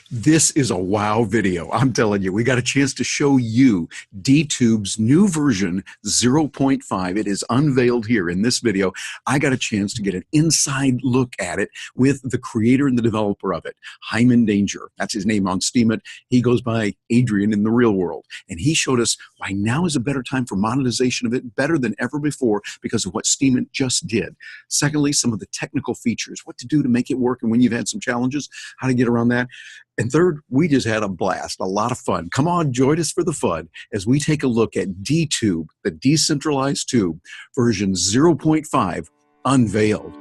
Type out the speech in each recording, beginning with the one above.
This is a wow video. I'm telling you, we got a chance to show you DTube's new version 0.5. It is unveiled here in this video. I got a chance to get an inside look at it with the creator and the developer of it, Hyman Danger. That's his name on Steemit. He goes by Adrien in the real world. And he showed us why now is a better time for monetization of it, better than ever before because of what Steemit just did. Secondly, some of the technical features, what to do to make it work, and when you've had some challenges, how to get around that. And third, we just had a blast, a lot of fun. Come on, join us for the fun as we take a look at DTube, the decentralized tube, version 0.5, Unveiled.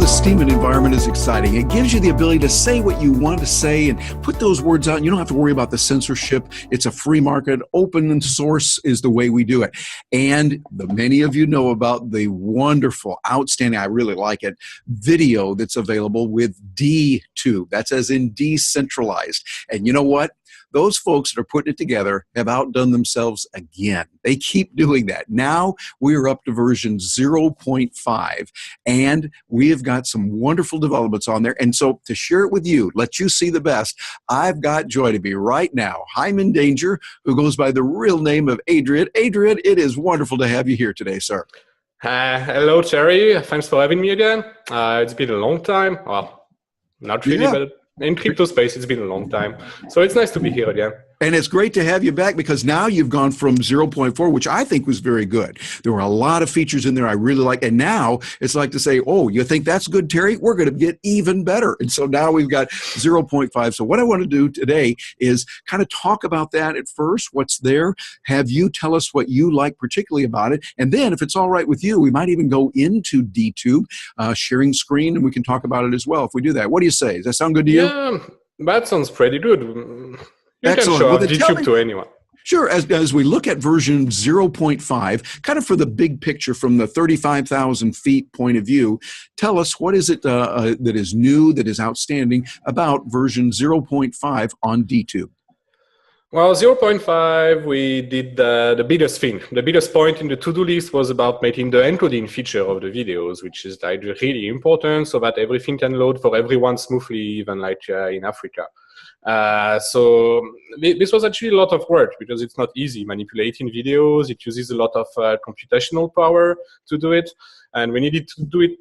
Steemit environment is exciting. It gives you the ability to say what you want to say and put those words out. You don't have to worry about the censorship. It's a free market. Open source is the way we do it. And many of you know about the wonderful, outstanding, I really like it, video that's available with DTube. That's as in decentralized. And you know what? Those folks that are putting it together have outdone themselves again. They keep doing that. Now we're up to version 0.5, and we have got some wonderful developments on there. And so to share it with you, let you see the best, I've got joy to be right now Hyman Danger, who goes by the real name of Adrien. Adrien, it is wonderful to have you here today, sir. Hello, Terry. Thanks for having me again. It's been a long time. Well, not really, but in crypto space, it's been a long time. So it's nice to be here again. And it's great to have you back because now you've gone from 0.4, which I think was very good. There were a lot of features in there I really like. And now it's like to say, oh, you think that's good, Terry? We're going to get even better. And so now we've got 0.5. So what I want to do today is kind of talk about that at first, what's there, have you tell us what you like particularly about it. And then if it's all right with you, we might even go into DTube, sharing screen, and we can talk about it as well if we do that. What do you say? Does that sound good to you? Yeah, that sounds pretty good. You Excellent. can show DTube to anyone. Sure. As we look at version 0.5, kind of for the big picture from the 35,000 feet point of view, tell us what is it that is new, that is outstanding about version 0.5 on DTube. Well, 0.5, we did the biggest thing. The biggest point in the to-do list was about making the encoding feature of the videos, which is like really important so that everything can load for everyone smoothly, even like in Africa. So this was actually a lot of work because it's not easy manipulating videos. It uses a lot of computational power to do it. And we needed to do it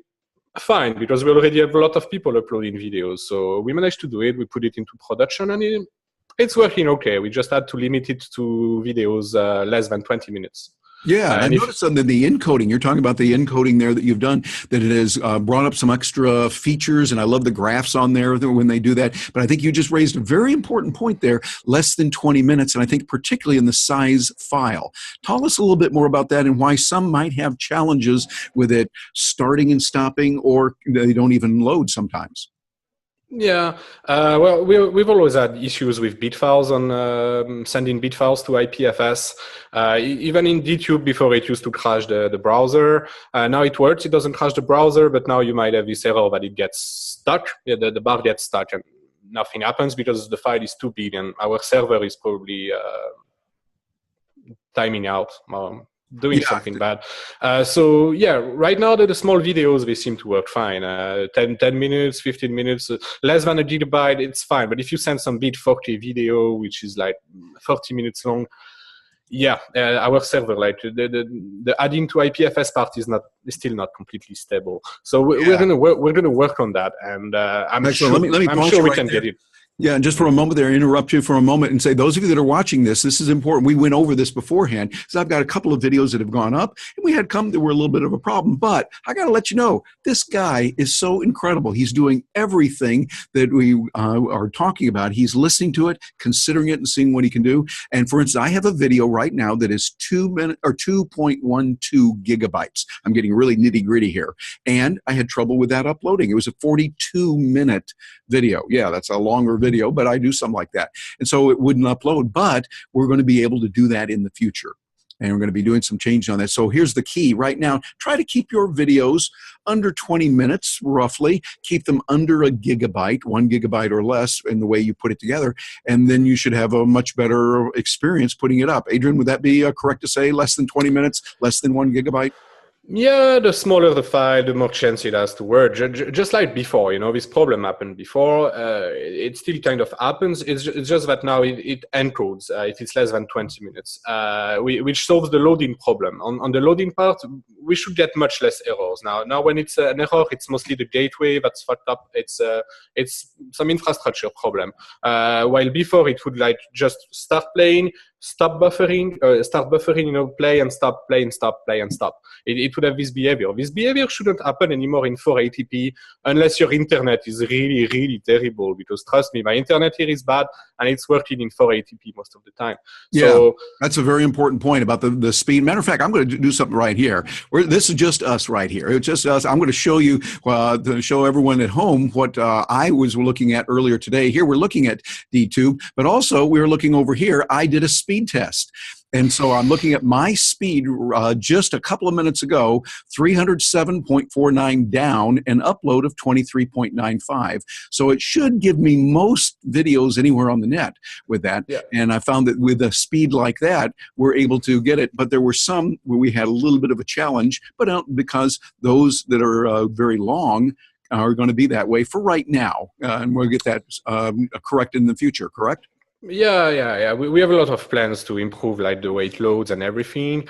fine because we already have a lot of people uploading videos. So we managed to do it. We put it into production and it's working okay. We just had to limit it to videos less than 20 minutes. Yeah, and I noticed that the encoding, you're talking about the encoding there that you've done, that it has brought up some extra features, and I love the graphs on there when they do that. But I think you just raised a very important point there, less than 20 minutes, and I think particularly in the size file. Tell us a little bit more about that and why some might have challenges with it starting and stopping, or they don't even load sometimes. Yeah, well, we've always had issues with bit files on sending bit files to IPFS. Even in DTube before, it used to crash the browser. Now it works, it doesn't crash the browser, but now you might have this error that it gets stuck. Yeah, the bar gets stuck and nothing happens because the file is too big and our server is probably timing out. Doing something bad. So yeah, right now the small videos, they seem to work fine. 10 minutes, 15 minutes, less than a gigabyte, it's fine. But if you send some big 4K video, which is like 40 minutes long, yeah, our server, like the adding to IPFS part is still not completely stable. So we're gonna work on that, and I'm sure we can get it. Yeah, and just for a moment there, interrupt you for a moment and say, those of you that are watching this is important. We went over this beforehand, so I've got a couple of videos that have gone up, and we had come that were a little bit of a problem. But I got to let you know, this guy is so incredible. He's doing everything that we are talking about. He's listening to it, considering it, and seeing what he can do. And for instance, I have a video right now that is 2.12 gigabytes. I'm getting really nitty gritty here, and I had trouble with that uploading. It was a 42-minute video. Yeah, that's a longer video, but I do something like that. And so it wouldn't upload, but we're going to be able to do that in the future. and we're going to be doing some change on that. So here's the key right now. Try to keep your videos under 20 minutes, roughly. Keep them under a gigabyte, 1 gigabyte or less in the way you put it together, and then you should have a much better experience putting it up. Adrien, would that be correct to say less than 20 minutes, less than 1 gigabyte? Yeah, the smaller the file, the more chance it has to work. Just like before, you know, this problem happened before. It still kind of happens. It's just that now it encodes if it's less than 20 minutes, which solves the loading problem. On the loading part, we should get much less errors. Now when it's an error, it's mostly the gateway that's fucked up. It's some infrastructure problem. While before it would like just start playing, stop buffering, you know, play and stop, play and stop, play and stop. It would have this behavior. This behavior shouldn't happen anymore in 480p unless your internet is really, really terrible, because trust me, my internet here is bad and it's working in 480p most of the time. Yeah, so, that's a very important point about the speed. Matter of fact, I'm going to do something right here. This is just us right here. It's just us. I'm going to show you, to show everyone at home what I was looking at earlier today. Here we're looking at DTube, but also we were looking over here. I did a speed test. And so I'm looking at my speed just a couple of minutes ago, 307.49 down, an upload of 23.95. So it should give me most videos anywhere on the net with that. Yeah. And I found that with a speed like that, we're able to get it. But there were some where we had a little bit of a challenge, but because those that are very long are going to be that way for right now. And we'll get that corrected in the future, correct? Yeah. We have a lot of plans to improve like the way it loads and everything.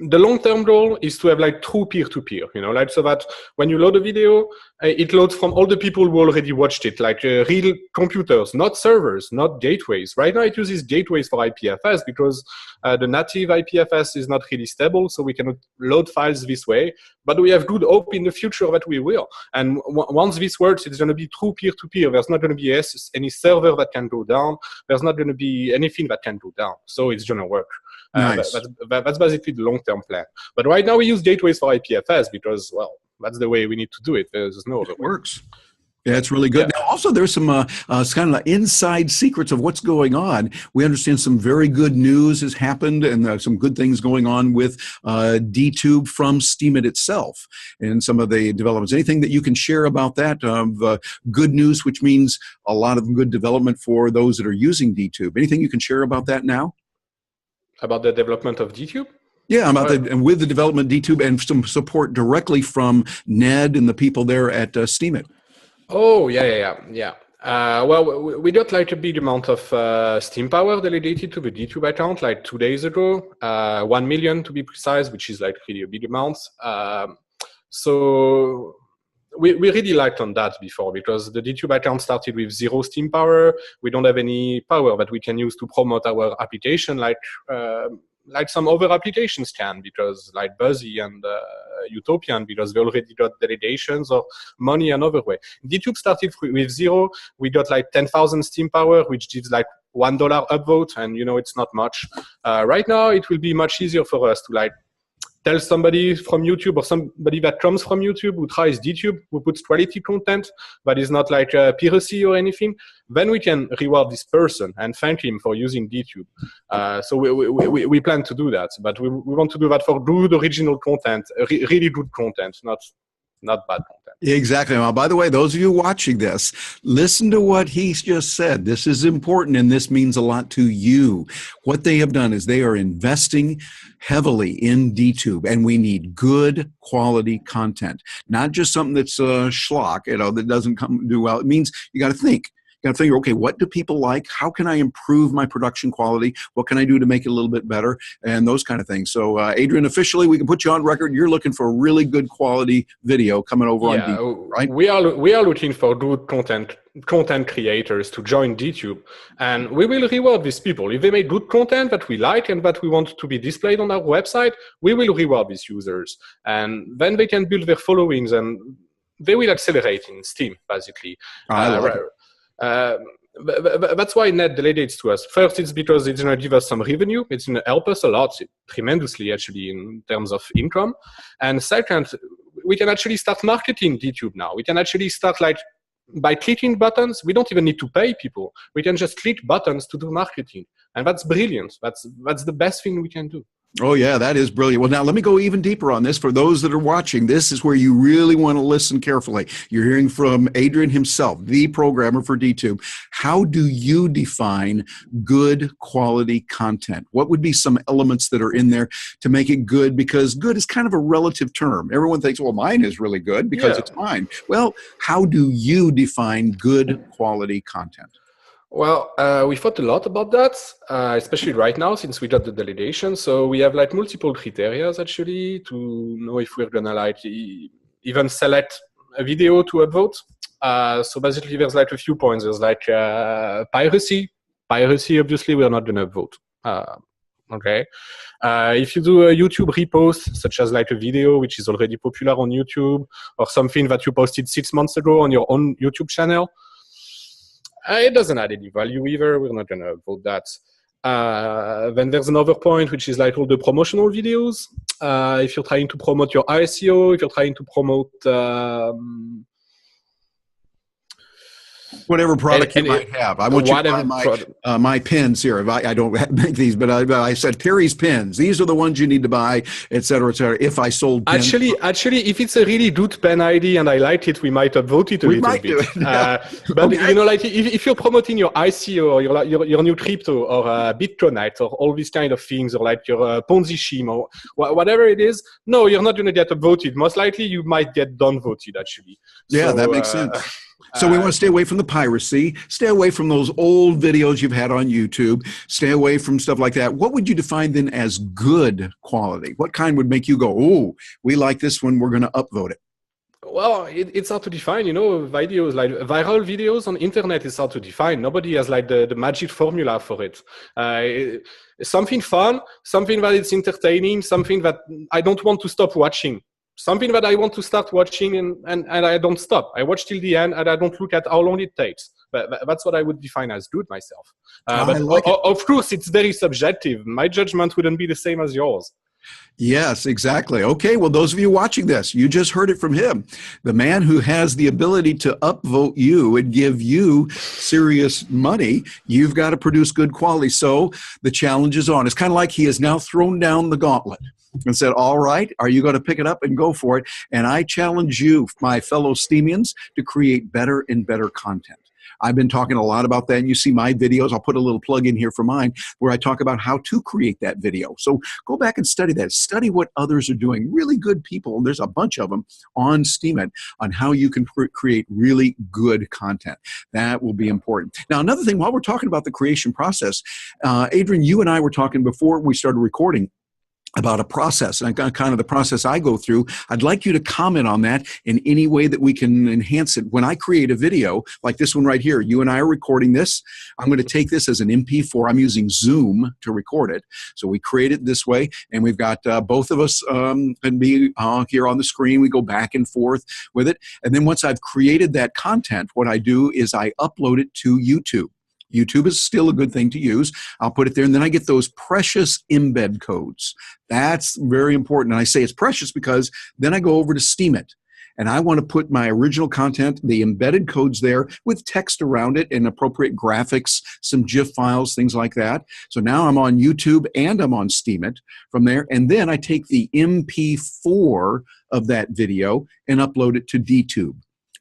The long-term goal is to have like true peer-to-peer, you know, like so that when you load a video, it loads from all the people who already watched it, like real computers, not servers, not gateways. Right now it uses gateways for IPFS because the native IPFS is not really stable, so we cannot load files this way. But we have good hope in the future that we will. And once this works, it's going to be true peer-to-peer. There's not going to be any server that can go down. There's not going to be anything that can go down. So it's going to work. Nice. That's basically the long-term plan. But right now we use gateways for IPFS because, well, that's the way we need to do it. There's no other way. It works. Yeah, it's really good. Yeah. Now, also, there's some kind of inside secrets of what's going on. We understand some very good news has happened and some good things going on with DTube from Steemit itself and some of the developments. Anything that you can share about that? Good news, which means a lot of good development for those that are using DTube. Anything you can share about that now? About the development of DTube? Yeah, and with the development of DTube and some support directly from Ned and the people there at Steemit. Oh, yeah. Well, we got like a big amount of Steam power delegated to the DTube account like 2 days ago, 1 million to be precise, which is like really a big amount. So we really liked on that before because the DTube account started with 0 Steam power. We don't have any power that we can use to promote our application like some other applications can, because like Buzzy and Utopian, because they already got delegations or money another way. DTube started with 0. We got like 10,000 Steam power, which gives like $1 upvote, and you know it's not much. Right now, it will be much easier for us to like tell somebody from YouTube or somebody that comes from YouTube who tries DTube, who puts quality content that is not like piracy or anything, then we can reward this person and thank him for using DTube. So we plan to do that, but we want to do that for good original content, really good content, not bad content. Exactly. Now, by the way, those of you watching this, listen to what he's just said. This is important, and this means a lot to you. What they have done is they are investing heavily in DTube, and we need good quality content, not just something that's schlock, you know, that doesn't do well. It means you got to think. You got to figure, okay, what do people like? How can I improve my production quality? What can I do to make it a little bit better? And those kind of things. So, Adrien, officially, we can put you on record. You're looking for a really good quality video coming over on DTube, right? We are looking for good content creators to join DTube, and we will reward these people. If they make good content that we like and that we want to be displayed on our website, we will reward these users. And then they can build their followings, and they will accelerate in Steam, basically. I like it. That's why Net delegates to us. First, it's because it's going to give us some revenue. It's going to help us a lot, tremendously, actually, in terms of income. And second, we can actually start marketing DTube now. We can actually start like by clicking buttons, we don't even need to pay people. We can just click buttons to do marketing. And that's brilliant. That's the best thing we can do. Oh, yeah, that is brilliant. Well, now let me go even deeper on this. For those that are watching, this is where you really want to listen carefully. You're hearing from Adrien himself, the programmer for DTube. How do you define good quality content? What would be some elements that are in there to make it good? Because good is kind of a relative term. Everyone thinks, well, mine is really good because it's mine. Well, how do you define good quality content? Well, we thought a lot about that, especially right now since we got the delegation. So we have like multiple criteria actually to know if we're gonna like even select a video to upvote. So basically, there's like a few points. There's like piracy. Piracy, obviously, we're not gonna upvote. Okay. If you do a YouTube repost, such as like a video which is already popular on YouTube, or something that you posted 6 months ago on your own YouTube channel, it doesn't add any value either. We're not going to vote that. Then there's another point, which is like all the promotional videos. If you're trying to promote your ISEO, if you're trying to promote whatever product you might have. I want you to buy my pins here. I don't make these, but I said Terry's pins. These are the ones you need to buy, et cetera, if I sold pins. Actually, if it's a really good pen ID and I like it, we might upvote it a little bit. But okay. You know, like if you're promoting your ICO or your new crypto or Bitcoinite or all these kind of things, or like your Ponzi scheme or whatever it is, no, you're not going to get upvoted. Most likely, you might get downvoted. Actually. Yeah, so, that makes sense. So we want to stay away from the piracy, stay away from those old videos you've had on YouTube, stay away from stuff like that. What would you define then as good quality? What kind would make you go, oh, we like this one, we're going to upvote it? Well, it's hard to define, you know, videos like viral videos on internet is hard to define. Nobody has like the magic formula for it. Something fun, something that is entertaining, something that I don't want to stop watching. Something that I want to start watching and I don't stop. I watch till the end and I don't look at how long it takes. But that's what I would define as good myself. Of course, it's very subjective. My judgment wouldn't be the same as yours. Yes, exactly. Okay, well, those of you watching this, you just heard it from him. The man who has the ability to upvote you and give you serious money, you've got to produce good quality. So the challenge is on. It's kind of like he has now thrown down the gauntlet and said, all right, are you going to pick it up and go for it? And I challenge you, my fellow Steemians, to create better and better content. I've been talking a lot about that, and you see my videos. I'll put a little plug in here for mine where I talk about how to create that video. So go back and study that. Study what others are doing. Really good people, there's a bunch of them on Steemit on how you can create really good content. That will be important. Now, another thing, while we're talking about the creation process, Adrien, you and I were talking before we started recording about a process and kind of the process I go through. I'd like you to comment on that in any way that we can enhance it. When I create a video like this one right here, you and I are recording this. I'm going to take this as an MP4. I'm using Zoom to record it. So we create it this way, and we've got both of us and me here on the screen. We go back and forth with it. And then once I've created that content, what I do is I upload it to YouTube. YouTube is still a good thing to use. I'll put it there, and then I get those precious embed codes. That's very important. And I say it's precious because then I go over to Steemit, and I want to put my original content, the embedded codes there with text around it and appropriate graphics, some GIF files, things like that. So now I'm on YouTube and I'm on Steemit from there. And then I take the MP4 of that video and upload it to DTube.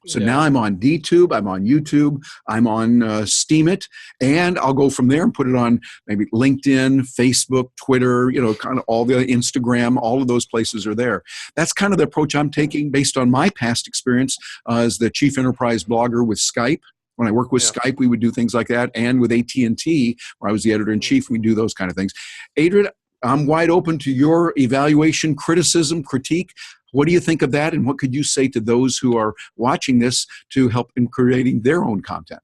So now I'm on DTube, I'm on YouTube, I'm on Steemit, and I'll go from there and put it on maybe LinkedIn, Facebook, Twitter, you know, kind of all the Instagram, all of those places are there. That's kind of the approach I'm taking based on my past experience as the chief enterprise blogger with Skype. When I worked with Skype, we would do things like that. And with AT&T, where I was the editor-in-chief, we do those kind of things. Adrien, I'm wide open to your evaluation, criticism, critique. What do you think of that, and what could you say to those who are watching this to help in creating their own content?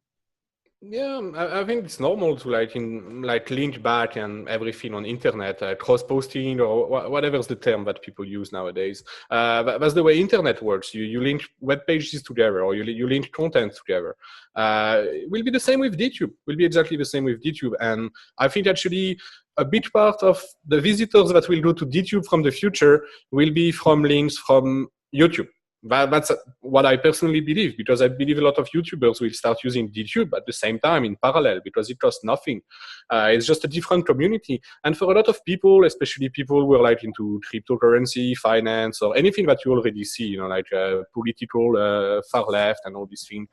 Yeah, I think it's normal to like link back and everything on internet, cross-posting or whatever's the term that people use nowadays. That's the way internet works. You link web pages together, or you link content together. It will be the same with DTube. Will be exactly the same with DTube. And I think actually a big part of the visitors that will go to DTube from the future will be from links from YouTube. That's what I personally believe, because I believe a lot of YouTubers will start using DTube at the same time in parallel, because it costs nothing. It's just a different community. And for a lot of people, especially people who are like into cryptocurrency, finance, or anything that you already see, you know, like political, far left and all these things,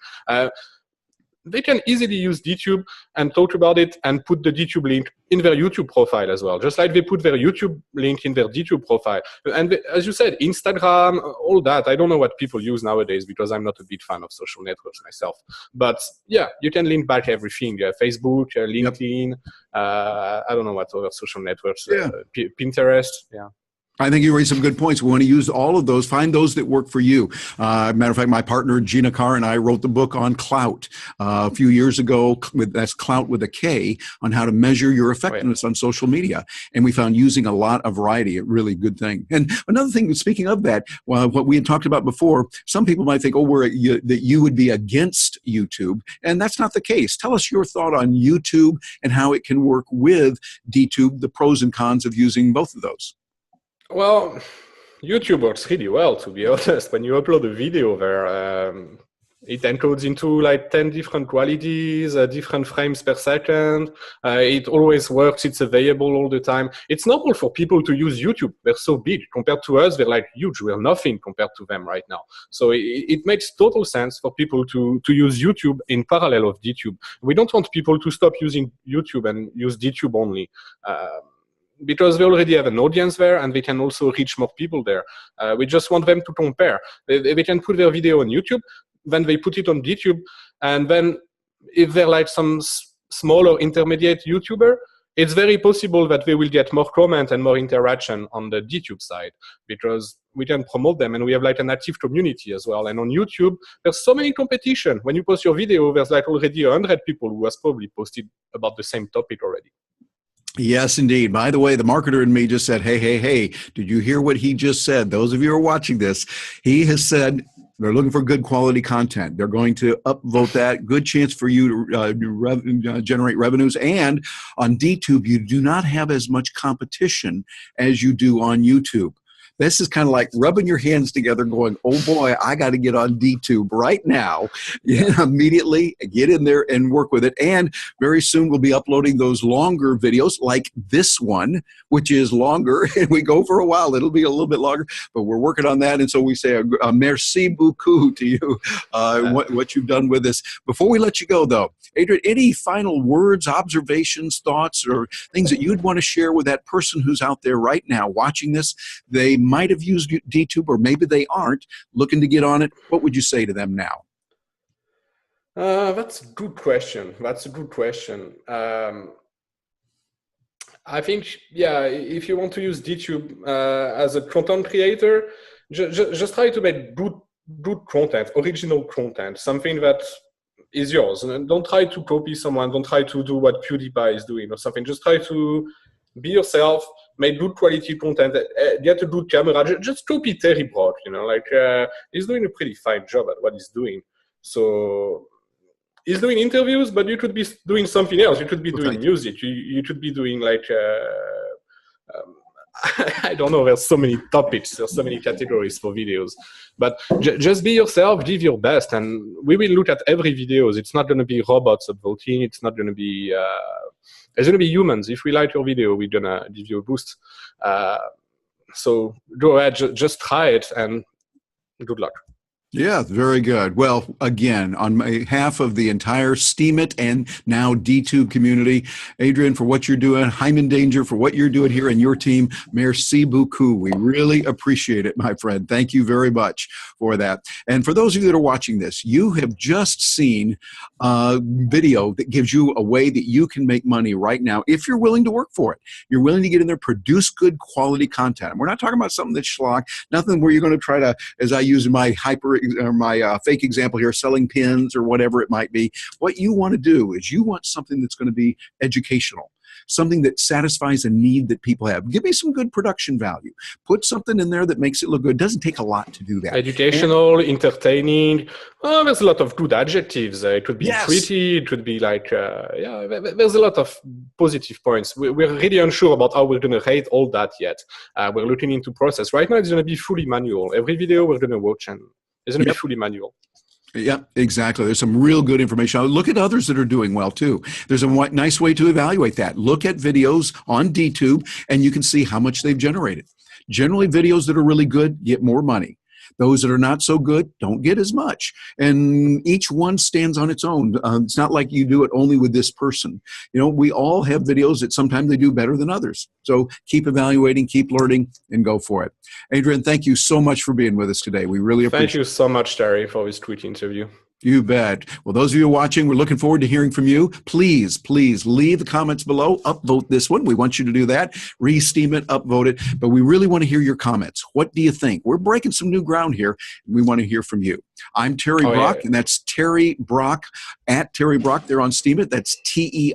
they can easily use DTube and talk about it and put the DTube link in their YouTube profile as well, just like they put their YouTube link in their DTube profile. And as you said, Instagram, all that, I don't know what people use nowadays because I'm not a big fan of social networks myself. But yeah, you can link back everything. Facebook, LinkedIn, I don't know what other social networks, Pinterest, yeah. I think you raised some good points. We want to use all of those, find those that work for you. Matter of fact, my partner, Gina Carr, and I wrote the book on Clout a few years ago. That's Clout with a K, on how to measure your effectiveness on social media. And we found using a lot of variety, a really good thing. And another thing, speaking of that, what we had talked about before, some people might think, that you would be against YouTube. And that's not the case. Tell us your thought on YouTube and how it can work with DTube, the pros and cons of using both of those. Well, YouTube works really well, to be honest. When you upload a video there, it encodes into like 10 different qualities, different frames per second. It always works. It's available all the time. It's normal for people to use YouTube. They're so big. Compared to us, they're like huge. We're nothing compared to them right now. So it makes total sense for people to use YouTube in parallel of DTube. We don't want people to stop using YouTube and use DTube only. Because we already have an audience there and they can also reach more people there. We just want them to compare. They can put their video on YouTube, then they put it on DTube, and then if they're like some smaller intermediate YouTuber, it's very possible that they will get more comment and more interaction on the DTube side, because we can promote them and we have like an active community as well. And on YouTube, there's so many competition. When you post your video, there's like already 100 people who has probably posted about the same topic already. Yes, indeed. By the way, the marketer in me just said, hey, did you hear what he just said? Those of you who are watching this, he has said they're looking for good quality content. They're going to upvote that. Good chance for you to generate revenues. And on DTube, you do not have as much competition as you do on YouTube. This is kind of like rubbing your hands together going, oh boy, I got to get on DTube right now. Immediately get in there and work with it. And very soon we'll be uploading those longer videos like this one, which is longer. And we go for a while. It'll be a little bit longer, but we're working on that. And so we say a merci beaucoup to you, what you've done with this. Before we let you go, though, Adrien, any final words, observations, thoughts, or things that you'd want to share with that person who's out there right now watching this? They might have used DTube, or maybe they aren't looking to get on it. What would you say to them now? That's a good question. I think, if you want to use DTube as a content creator, just try to make good content, original content, something that is yours. And don't try to copy someone. Don't try to do what PewDiePie is doing or something. Just try to be yourself, make good quality content, get a good camera. Just copy Terry Brock, he's doing a pretty fine job at what he's doing. So he's doing interviews, but you could be doing something else. You could be doing music. You could be doing I don't know, there's so many topics, there's so many categories for videos. But just be yourself, give your best, and we will look at every video. It's not going to be robots upvoting. It's not going to be... There's going to be humans. If we like your video, we're going to give you a boost. So go ahead, just try it, and good luck. Yeah, very good. Well, again, on behalf of the entire Steemit and now DTube community, Adrien, for what you're doing, Hyman Danger for what you're doing here and your team, merci beaucoup. We really appreciate it, my friend. Thank you very much for that. And for those of you that are watching this, you have just seen a video that gives you a way that you can make money right now if you're willing to work for it. You're willing to get in there, produce good quality content. We're not talking about something that's schlock, nothing where you're going to try to, as I use in my fake example here, selling pins or whatever it might be. What you want to do is you want something that's going to be educational. something that satisfies a need that people have. Give me some good production value. Put something in there that makes it look good. It doesn't take a lot to do that. Educational, entertaining. Oh, there's a lot of good adjectives. It could be pretty. It could be like, there's a lot of positive points. We're really unsure about how we're going to rate all that yet. We're looking into process. Right now, it's going to be fully manual. Every video we're going to watch and it's going to be fully manual. Yeah, exactly. There's some real good information. Look at others that are doing well too. There's a nice way to evaluate that. Look at videos on DTube and you can see how much they've generated. Generally, videos that are really good get more money. Those that are not so good don't get as much. And each one stands on its own. It's not like you do it only with this person. You know, we all have videos that sometimes they do better than others. So keep evaluating, keep learning, and go for it. Adrien, thank you so much for being with us today. We really appreciate it. Thank you so much, Terry, for this tweet interview. You bet. Well, those of you watching, we're looking forward to hearing from you. Please, please leave the comments below. Upvote this one. We want you to do that. Re-Steemit, upvote it. But we really want to hear your comments. What do you think? We're breaking some new ground here. And we want to hear from you. I'm Terry Brock, and that's Terry Brock, at Terry Brock there on Steemit. That's Terry.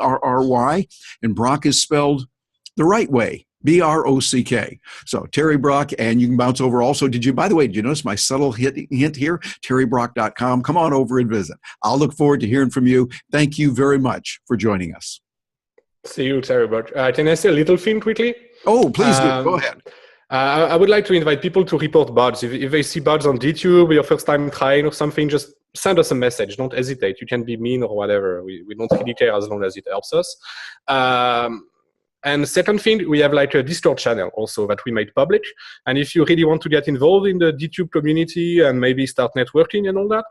And Brock is spelled the right way. B-R-O-C-K. So Terry Brock, and you can bounce over also. By the way, did you notice my subtle hint here? TerryBrock.com. Come on over and visit. I'll look forward to hearing from you. Thank you very much for joining us. See you, Terry Brock. Can I say a little thing quickly? Oh, please do. Go ahead. I would like to invite people to report bugs. If they see bugs on DTube, your first time trying or something, just send us a message. Don't hesitate. You can be mean or whatever. We don't really care as long as it helps us. And second thing, we have like a Discord channel also that we made public. And if you really want to get involved in the DTube community and maybe start networking and all that,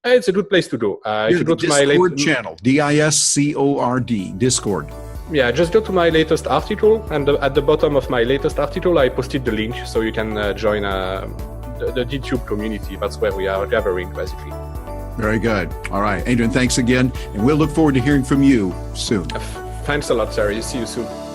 it's a good place to go. If you go to my Discord channel, D-I-S-C-O-R-D, Discord. Yeah, just go to my latest article, and at the bottom of my latest article, I posted the link so you can join the DTube community. That's where we are gathering, basically. Very good. All right, Adrien, thanks again, and we'll look forward to hearing from you soon. Thanks a lot, Terry. See you soon.